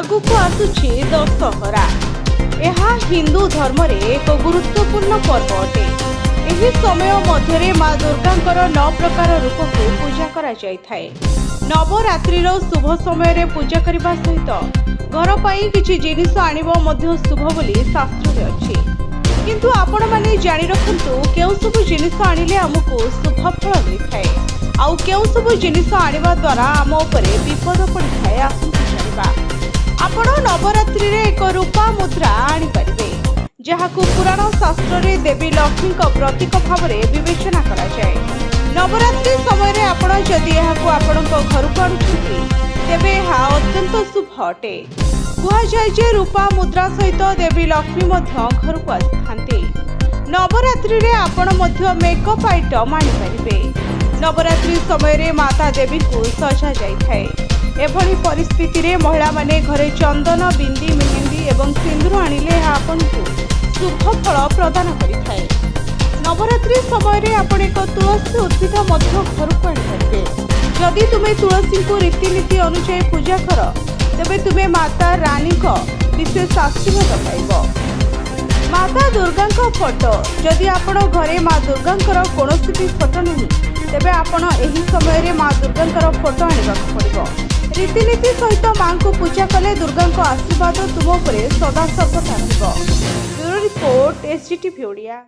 आगुको आसुछि दशहरा। यह हिंदू धर्म रे एक गुरुत्वपूर्ण पर्व अटे। एही समय मध्य माँ दुर्गांकर 9 प्रकार रूप को पूजा करा जाय थाए। नवरात्रि शुभ समय रे पूजा करने सहित घर पर किसी जिनिस आनिबो मध्य शुभ बोली शास्त्र रे अछि। किंतु आपण माने जानि रखंतु केउ सब जिनिस आनिले हमकु शुभ फल मिलथाए आउ केउ सब जिनिस आनिबा द्वारा आम उपरे विपद पड़िथाए। आसंतु जानिबा आपण नवरात्रि रे एक रूपा मुद्रा आनि परिबे, जहाकु पुराण शास्त्र रे देवी लक्ष्मी को प्रतीक भाव में विवेचना करा जाय। नवरात्रि समय रे आपण जदि एहाकु आपणको घरକୁ आनुछंती तेबे एहा अत्यंत शुभ अटे। कहा जाय जे रूपा मुद्रा सहित देवी लक्ष्मी मध्य घरକୁ आसिथांती। नवरात्रि रे आपण मध्य मेकअप आइटम आनि परिबे। नवरात्रि समय रे माता देवी को सजा जाय थाए। एभली परिस्थिति रे महिला माने घरे चंदन, बिंदी, मेहंदी एवं सिंदूर आनिले आपनको शुभ फल प्रदान करिथाए। नवरात्रि समय रे आपण एक तुलसी उद्भिद मध्य घरକୁ आनि परिबे। जदि तुमे तुलसी को रीतिनीति अनुसार पूजा कर तेबे तुमे माता रानी को विशेष आशीर्वाद पाइब। माता दुर्गा फोटो जदि आपण घरे माँ दुर्गा कौनसी भी फोटो नहीं तेबे आपण एही समय रे माँ दुर्गा फोटो आनिबा पड़िबो। रीतिनीति सहित माँ को पूजा कले दुर्गा आशीर्वाद तुम उपरे सदा सर्वदा रहइबो। Bureau report, SGTV Odia.